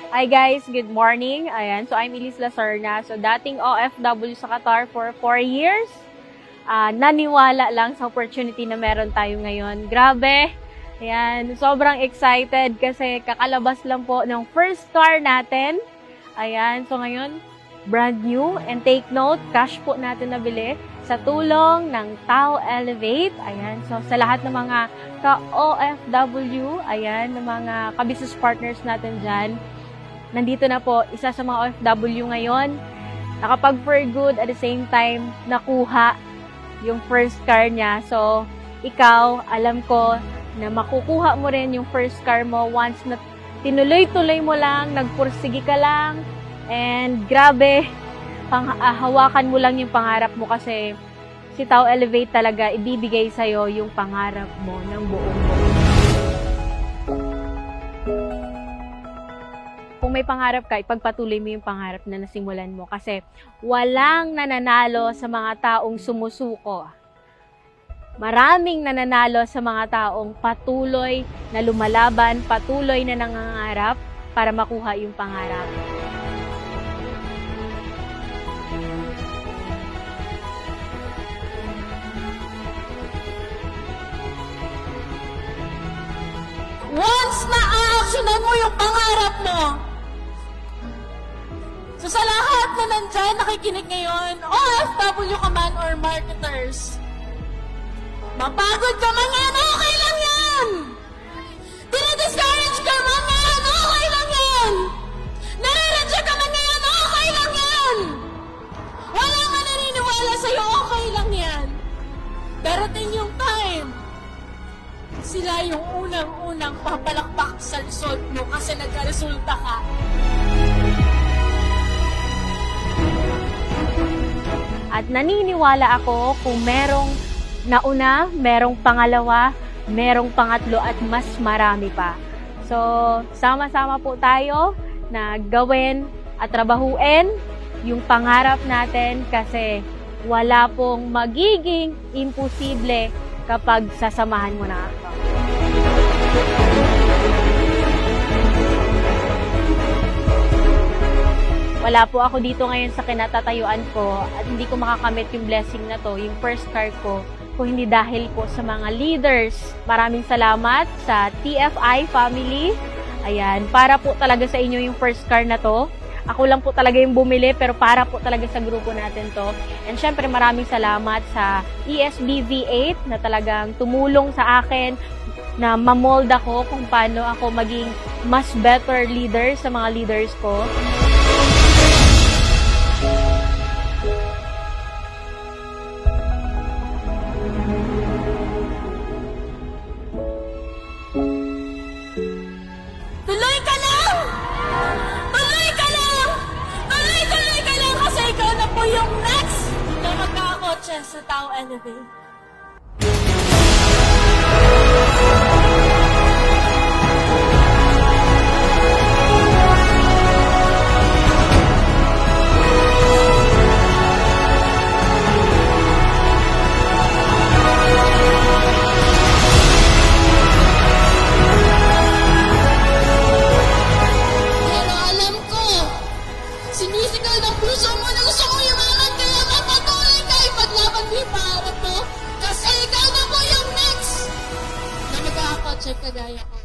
Hi guys, good morning. Ayan, so I'm Elise Lacerna. So dating OFW sa Qatar for 4 years. Naniwala lang sa opportunity na meron tayo ngayon. Grabe. Ayan, sobrang excited kasi kakalabas lang po ng first car natin. Ayan, so ngayon, brand new. And take note, cash po natin nabili sa tulong ng Tao Elevate. Ayan, so sa lahat ng mga ka-OFW, ayan, ng mga ka-business partners natin dyan, nandito na po, isa sa mga OFW ngayon, nakapag for good, at the same time, nakuha yung first car niya. So, ikaw, alam ko na makukuha mo rin yung first car mo once na tinuloy-tuloy mo lang, nagpursige ka lang, and grabe, hawakan mo lang yung pangarap mo kasi si Tao Elevate talaga ibibigay sa'yo yung pangarap mo ng buong buo. Kung may pangarap ka, ipagpatuloy mo yung pangarap na nasimulan mo kasi walang nananalo sa mga taong sumusuko. Maraming nananalo sa mga taong patuloy na lumalaban, patuloy na nangangarap para makuha yung pangarap. Once na a-actionan mo yung pangarap mo, so sa lahat na nandyan nakikinig ngayon, OFW ka man or marketers, mapagod ka man yan, okay lang yan! Dinidiscourage ka man yan, okay lang yan! Nare-reject ka man yan, okay lang yan! Wala nga naniniwala sa'yo, okay lang yan! Darating yung time, sila yung unang-unang papalakpak sa result mo kasi nagka-resulta ka. At naniniwala ako kung merong nauna, merong pangalawa, merong pangatlo at mas marami pa. So, sama-sama po tayo na gawin at trabahuin yung pangarap natin kasi wala pong magiging imposible kapag sasamahan mo na ako. Wala po ako dito ngayon sa kinatatayuan ko at hindi ko makakamit yung blessing na to, yung first car ko, kung hindi dahil po sa mga leaders. Maraming salamat sa TFI family. Ayan, para po talaga sa inyo yung first car na to. Ako lang po talaga yung bumili pero para po talaga sa grupo natin to. And syempre maraming salamat sa ESB V8 na talagang tumulong sa akin na mamold ako kung paano ako maging mas better leader sa mga leaders ko. Tuloy ka lang! Tuloy ka lang! Tuloy ka lang kasi ikaw na po yung next na magkakotse sa Tao Elevate. Sinisigaw ng puso mo na gusto mo yumaman kaya mapatuloy ka ipaglaban mo yung pangarap mo kasi ikaw na po yung next na magkakakotse kagaya ko.